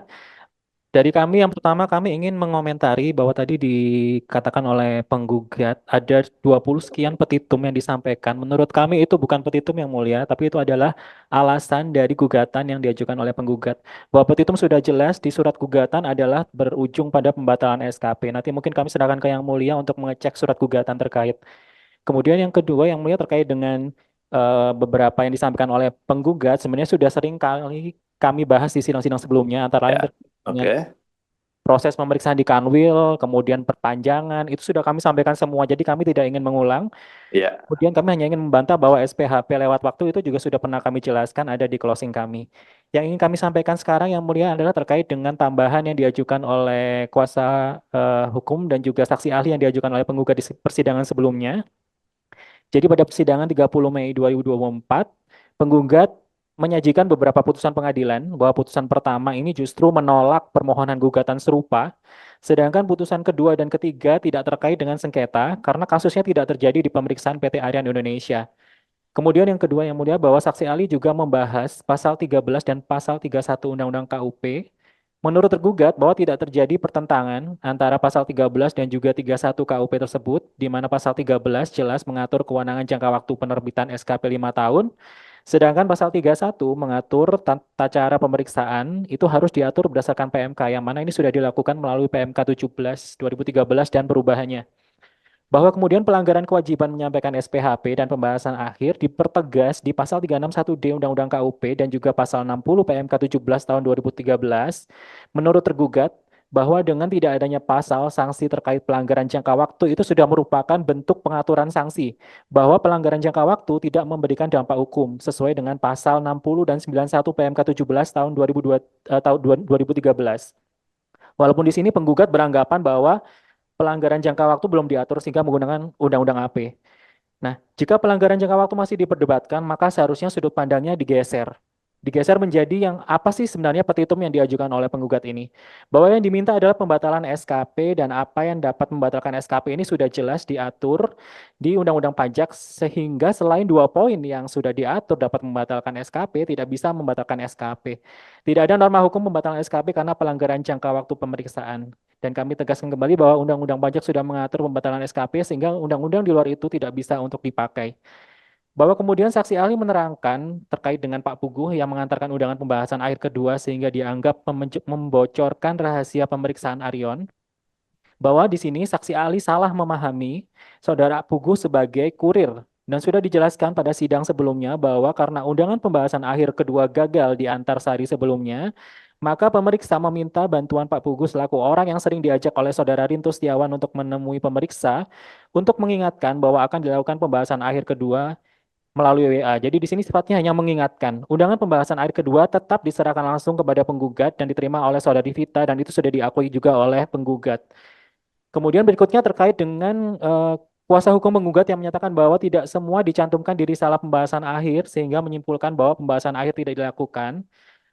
Dari kami yang pertama kami ingin mengomentari bahwa tadi dikatakan oleh penggugat ada 20 sekian petitum yang disampaikan. Menurut kami itu bukan petitum Yang Mulia, tapi itu adalah alasan dari gugatan yang diajukan oleh penggugat. Bahwa petitum sudah jelas di surat gugatan adalah berujung pada pembatalan SKP. Nanti mungkin kami serahkan ke Yang Mulia untuk mengecek surat gugatan terkait. Kemudian yang kedua Yang Mulia terkait dengan beberapa yang disampaikan oleh penggugat sebenarnya sudah sering kali kami bahas di sidang-sidang sebelumnya, antara lain Ya, terkait dengan oke. proses pemeriksaan di Kanwil, kemudian perpanjangan, itu sudah kami sampaikan semua. Jadi kami tidak ingin mengulang. Ya, Kemudian kami hanya ingin membantah bahwa SPHP lewat waktu itu juga sudah pernah kami jelaskan ada di closing kami. Yang ingin kami sampaikan sekarang Yang Mulia adalah terkait dengan tambahan yang diajukan oleh kuasa hukum dan juga saksi ahli yang diajukan oleh penggugat di persidangan sebelumnya. Jadi pada persidangan 30 Mei 2024, penggugat menyajikan beberapa putusan pengadilan bahwa putusan pertama ini justru menolak permohonan gugatan serupa, sedangkan putusan kedua dan ketiga tidak terkait dengan sengketa karena kasusnya tidak terjadi di pemeriksaan PT Arian Indonesia. Kemudian yang kedua Yang Mulia bahwa saksi ahli juga membahas pasal 13 dan pasal 31 Undang-Undang KUP. Menurut tergugat bahwa tidak terjadi pertentangan antara pasal 13 dan juga 31 KUP tersebut, di mana pasal 13 jelas mengatur kewenangan jangka waktu penerbitan SKP 5 tahun, sedangkan pasal 31 mengatur tata cara pemeriksaan itu harus diatur berdasarkan PMK, yang mana ini sudah dilakukan melalui PMK 17 2013 dan perubahannya. Bahwa kemudian pelanggaran kewajiban menyampaikan SPHP dan pembahasan akhir dipertegas di pasal 361D Undang-Undang KUP dan juga pasal 60 PMK 17 tahun 2013. Menurut tergugat, bahwa dengan tidak adanya pasal sanksi terkait pelanggaran jangka waktu itu sudah merupakan bentuk pengaturan sanksi, bahwa pelanggaran jangka waktu tidak memberikan dampak hukum sesuai dengan pasal 60 dan 91 PMK 17 tahun 2013. Walaupun di sini penggugat beranggapan bahwa pelanggaran jangka waktu belum diatur sehingga menggunakan Undang-Undang AP. Nah, jika pelanggaran jangka waktu masih diperdebatkan, maka seharusnya sudut pandangnya digeser. Digeser menjadi yang apa sih sebenarnya petitum yang diajukan oleh penggugat ini. Bahwa yang diminta adalah pembatalan SKP dan apa yang dapat membatalkan SKP ini sudah jelas diatur di Undang-Undang Pajak sehingga selain 2 poin yang sudah diatur dapat membatalkan SKP, tidak bisa membatalkan SKP. Tidak ada norma hukum pembatalan SKP karena pelanggaran jangka waktu pemeriksaan. Dan kami tegaskan kembali bahwa Undang-Undang Pajak sudah mengatur pembatalan SKP sehingga undang-undang di luar itu tidak bisa untuk dipakai. Bahwa kemudian saksi ahli menerangkan terkait dengan Pak Puguh yang mengantarkan undangan pembahasan akhir kedua sehingga dianggap membocorkan rahasia pemeriksaan Arion. Bahwa di sini saksi ahli salah memahami saudara Puguh sebagai kurir. Dan sudah dijelaskan pada sidang sebelumnya bahwa karena undangan pembahasan akhir kedua gagal di Antarsari sebelumnya, maka pemeriksa meminta bantuan Pak Puguh selaku orang yang sering diajak oleh saudara Rinto Setiawan untuk menemui pemeriksa untuk mengingatkan bahwa akan dilakukan pembahasan akhir kedua melalui WA. Jadi di sini sifatnya hanya mengingatkan. Undangan pembahasan akhir kedua tetap diserahkan langsung kepada penggugat dan diterima oleh saudari Vita dan itu sudah diakui juga oleh penggugat. Kemudian berikutnya terkait dengan kuasa hukum penggugat yang menyatakan bahwa tidak semua dicantumkan di risalah pembahasan akhir sehingga menyimpulkan bahwa pembahasan akhir tidak dilakukan.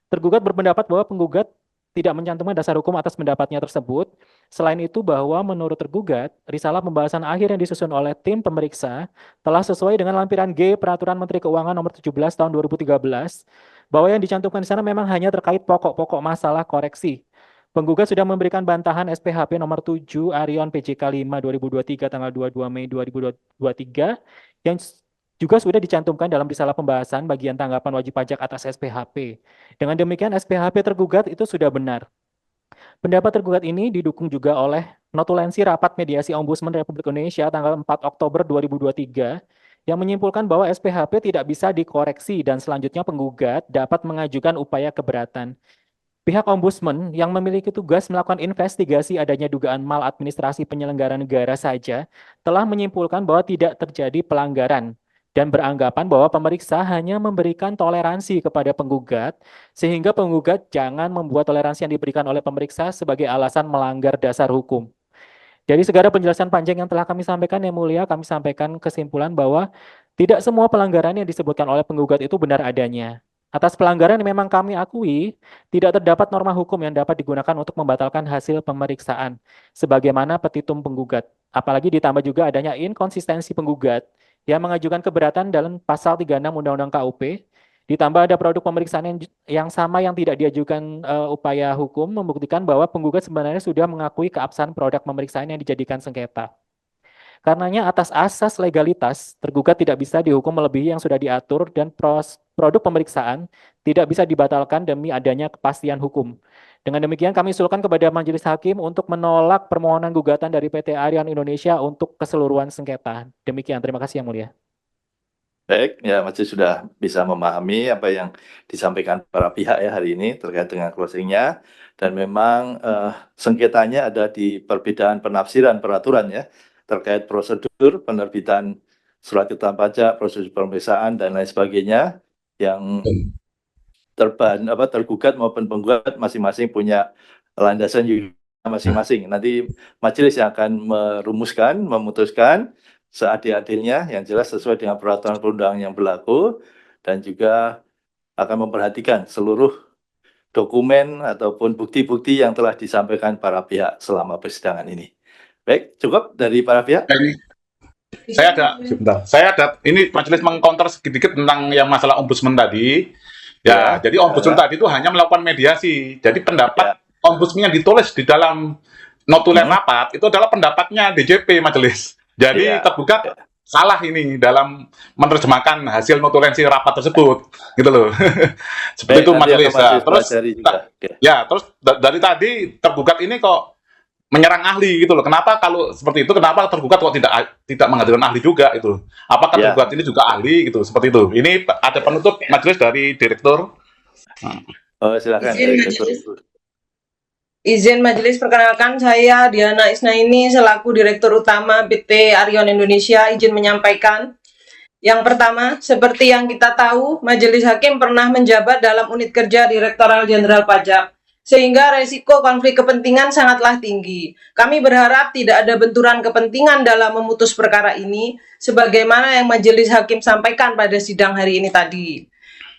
Tergugat berpendapat bahwa penggugat tidak mencantumkan dasar hukum atas pendapatnya tersebut. Selain itu bahwa menurut tergugat, risalah pembahasan akhir yang disusun oleh tim pemeriksa telah sesuai dengan lampiran G Peraturan Menteri Keuangan Nomor 17 Tahun 2013, bahwa yang dicantumkan di sana memang hanya terkait pokok-pokok masalah koreksi. Penggugat sudah memberikan bantahan SPHP nomor 7 Arion PJK 5 2023 tanggal 22 Mei 2023 yang juga sudah dicantumkan dalam risalah pembahasan bagian tanggapan wajib pajak atas SPHP. Dengan demikian SPHP tergugat itu sudah benar. Pendapat tergugat ini didukung juga oleh notulensi rapat mediasi Ombudsman Republik Indonesia tanggal 4 Oktober 2023 yang menyimpulkan bahwa SPHP tidak bisa dikoreksi dan selanjutnya penggugat dapat mengajukan upaya keberatan. Pihak Ombudsman yang memiliki tugas melakukan investigasi adanya dugaan maladministrasi penyelenggara negara saja telah menyimpulkan bahwa tidak terjadi pelanggaran dan beranggapan bahwa pemeriksa hanya memberikan toleransi kepada penggugat sehingga penggugat jangan membuat toleransi yang diberikan oleh pemeriksa sebagai alasan melanggar dasar hukum. Dari segala penjelasan panjang yang telah kami sampaikan, Yang Mulia, kami sampaikan kesimpulan bahwa tidak semua pelanggaran yang disebutkan oleh penggugat itu benar adanya. Atas pelanggaran yang memang kami akui, tidak terdapat norma hukum yang dapat digunakan untuk membatalkan hasil pemeriksaan, sebagaimana petitum penggugat. Apalagi ditambah juga adanya inkonsistensi penggugat yang mengajukan keberatan dalam pasal 36 Undang-Undang KUP, ditambah ada produk pemeriksaan yang sama yang tidak diajukan upaya hukum, membuktikan bahwa penggugat sebenarnya sudah mengakui keabsahan produk pemeriksaan yang dijadikan sengketa. Karenanya atas asas legalitas, tergugat tidak bisa dihukum melebihi yang sudah diatur dan produk pemeriksaan tidak bisa dibatalkan demi adanya kepastian hukum. Dengan demikian kami usulkan kepada Majelis Hakim untuk menolak permohonan gugatan dari PT Arion Indonesia untuk keseluruhan sengketa. Demikian, terima kasih Yang Mulia. Baik, ya Majelis sudah bisa memahami apa yang disampaikan para pihak ya hari ini terkait dengan closingnya, dan memang sengketanya ada di perbedaan penafsiran peraturan ya terkait prosedur penerbitan surat keterangan pajak, prosedur pemeriksaan dan lain sebagainya yang tergugat maupun penggugat masing-masing punya landasan juga masing-masing. Nanti majelis yang akan merumuskan, memutuskan seadil-adilnya yang jelas sesuai dengan peraturan perundangan yang berlaku, dan juga akan memperhatikan seluruh dokumen ataupun bukti-bukti yang telah disampaikan para pihak selama persidangan ini. Baik, cukup dari para pihak. Saya ada ini majelis mengcounter sedikit tentang yang masalah ombudsman tadi. Ya, jadi ombudsman tadi itu hanya melakukan mediasi. Jadi pendapat ombudsman yang ditulis di dalam notulen rapat itu adalah pendapatnya DJP majelis. Jadi tergugat salah ini dalam menerjemahkan hasil notulensi rapat tersebut, gitu loh. Seperti itu majelis. Terus dari tadi tergugat ini kok menyerang ahli gitu loh. Kenapa kalau seperti itu? Kenapa tergugat kok tidak menghadirkan ahli juga itu? Apakah tergugat ini juga ahli gitu? Seperti itu. Ini ada penutup majelis dari direktur. Silakan. Izin majelis, perkenalkan saya Diana Isnaini selaku Direktur Utama PT Arion Indonesia izin menyampaikan. Yang pertama, seperti yang kita tahu, Majelis Hakim pernah menjabat dalam unit kerja Direktorat Jenderal Pajak, sehingga resiko konflik kepentingan sangatlah tinggi. Kami berharap tidak ada benturan kepentingan dalam memutus perkara ini, sebagaimana yang Majelis Hakim sampaikan pada sidang hari ini tadi.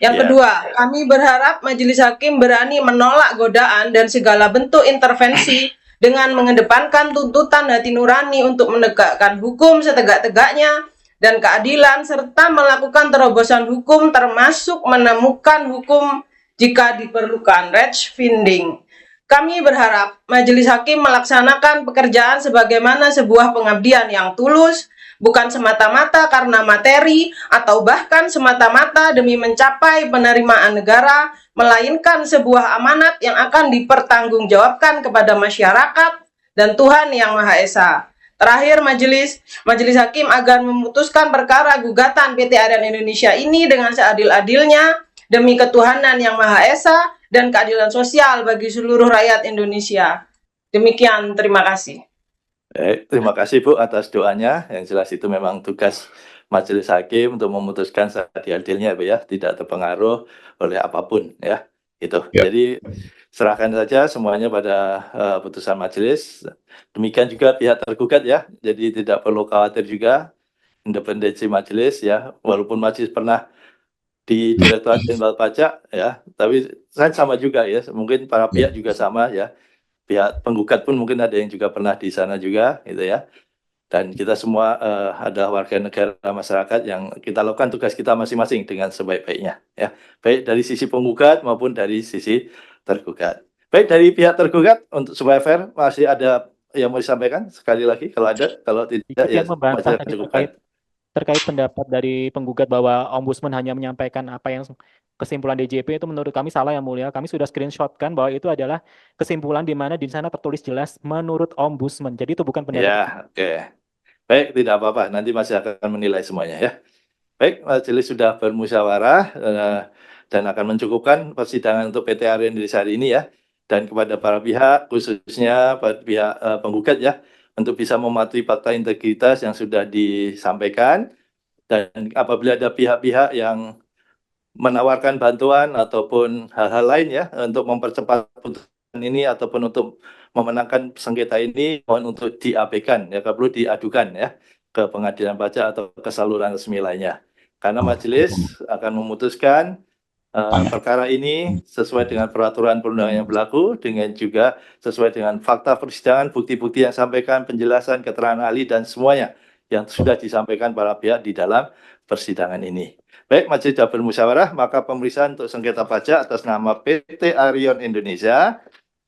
Yang kedua, kami berharap Majelis Hakim berani menolak godaan dan segala bentuk intervensi dengan mengedepankan tuntutan hati nurani untuk menegakkan hukum setegak-tegaknya dan keadilan, serta melakukan terobosan hukum termasuk menemukan hukum jika diperlukan finding. Kami berharap Majelis Hakim melaksanakan pekerjaan sebagaimana sebuah pengabdian yang tulus, bukan semata-mata karena materi atau bahkan semata-mata demi mencapai penerimaan negara, melainkan sebuah amanat yang akan dipertanggungjawabkan kepada masyarakat dan Tuhan Yang Maha Esa. Terakhir, Majelis Hakim akan memutuskan perkara gugatan PT Arion Indonesia ini dengan seadil-adilnya demi ketuhanan Yang Maha Esa dan keadilan sosial bagi seluruh rakyat Indonesia. Demikian, terima kasih. Terima kasih Bu atas doanya. Yang jelas itu memang tugas Majelis Hakim untuk memutuskan seadil-adilnya Bu ya, tidak terpengaruh oleh apapun ya. Gitu. Jadi serahkan saja semuanya pada putusan majelis. Demikian juga pihak tergugat ya. Jadi tidak perlu khawatir juga independensi majelis ya. Walaupun majelis pernah di Direktorat Jenderal Pajak ya, tapi saya sama juga ya. Mungkin para pihak juga sama ya. Pihak penggugat pun mungkin ada yang juga pernah di sana juga gitu ya. Dan kita semua adalah warga negara masyarakat yang kita lakukan tugas kita masing-masing dengan sebaik-baiknya ya. Baik dari sisi penggugat maupun dari sisi tergugat. Baik dari pihak tergugat, untuk supaya fair, masih ada yang mau disampaikan sekali lagi kalau ada, kalau tidak ya membantah terkait pendapat dari penggugat bahwa ombudsman hanya menyampaikan apa yang kesimpulan DJP, itu menurut kami salah Yang Mulia. Kami sudah screenshotkan bahwa itu adalah kesimpulan di mana di sana tertulis jelas menurut ombudsman. Jadi itu bukan pendapat. Ya, oke. Baik, tidak apa-apa. Nanti masih akan menilai semuanya ya. Baik, majelis sudah bermusyawarah dan akan mencukupkan persidangan untuk PT Arion Indonesia hari ini ya. Dan kepada para pihak, khususnya pada pihak penggugat ya, untuk bisa mematuhi fakta integritas yang sudah disampaikan. Dan apabila ada pihak-pihak yang menawarkan bantuan ataupun hal-hal lain ya untuk mempercepat putusan ini ataupun untuk memenangkan sengketa ini, mohon untuk diabaikan ya, kalau perlu diadukan ya ke pengadilan pajak atau ke saluran resmi lainnya. Karena majelis akan memutuskan Perkara ini sesuai dengan peraturan perundangan yang berlaku, dengan juga sesuai dengan fakta persidangan, bukti-bukti yang disampaikan, penjelasan, keterangan ahli, dan semuanya yang sudah disampaikan para pihak di dalam persidangan ini. Baik, majelis sudah bermusyawarah, maka pemeriksaan untuk sengketa pajak atas nama PT Arion Indonesia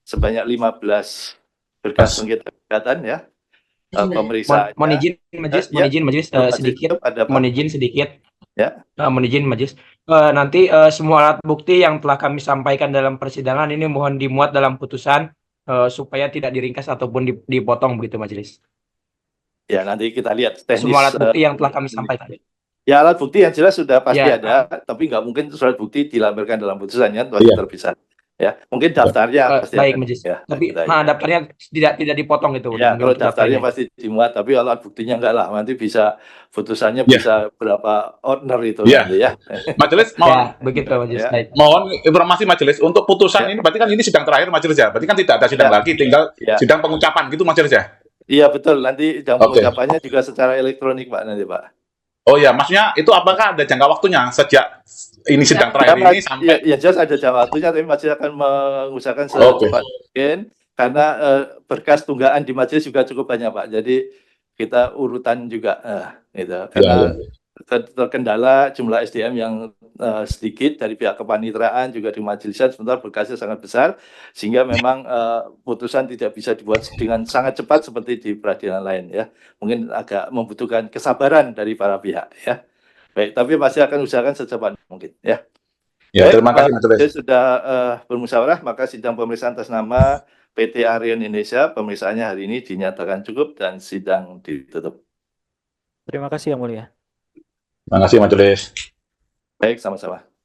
sebanyak 15 berkas sengketa gugatan ya. Pemeriksaannya. Mohon izin majelis sedikit. Mohon izin sedikit. Ya. Mohon izin majelis. Nanti semua alat bukti yang telah kami sampaikan dalam persidangan ini mohon dimuat dalam putusan supaya tidak diringkas ataupun dipotong begitu majelis. Ya, nanti kita lihat teknis. Semua alat bukti yang telah kami sampaikan. Ya, alat bukti yang jelas sudah pasti Ya. ada, tapi nggak mungkin surat bukti dilampirkan dalam putusannya, pasti terpisah. Ya, mungkin daftarnya pasti baik ada. majelis. Ya, tapi daftarnya tidak dipotong gitu. Ya, kalau daftarnya pasti dimuat, tapi alat buktinya enggak lah. Nanti bisa putusannya bisa berapa order itu nanti ya. Majelis mohon begitu majelis. Mohon informasi majelis untuk putusan ini, berarti kan ini sidang terakhir majelis ya. Berarti kan tidak ada sidang lagi, tinggal sidang pengucapan gitu majelis ya. Iya betul, nanti sidang pengucapannya juga secara elektronik Pak nanti Pak. Oh ya, maksudnya itu apakah ada jangka waktunya sejak ini sidang terakhir ini sampai? Ya jelas ada jangka waktunya, tapi majelis akan mengusahakan secepat mungkin karena berkas tunggaan di majelis juga cukup banyak Pak. Jadi kita urutan juga gitu. Karena terkendala jumlah SDM yang sedikit dari pihak kepanitraan juga di majelisan, sementara berkasnya sangat besar sehingga memang putusan tidak bisa dibuat dengan sangat cepat seperti di peradilan lain ya. Mungkin agak membutuhkan kesabaran dari para pihak ya. Baik, tapi pasti akan usahakan secepat mungkin ya. Ya, baik, terima kasih majelis. Sudah bermusyawarah, maka sidang pemeriksaan atas nama PT Arion Indonesia pemeriksaannya hari ini dinyatakan cukup dan sidang ditutup. Terima kasih Yang Mulia. Terima kasih majelis. Baik, sama-sama.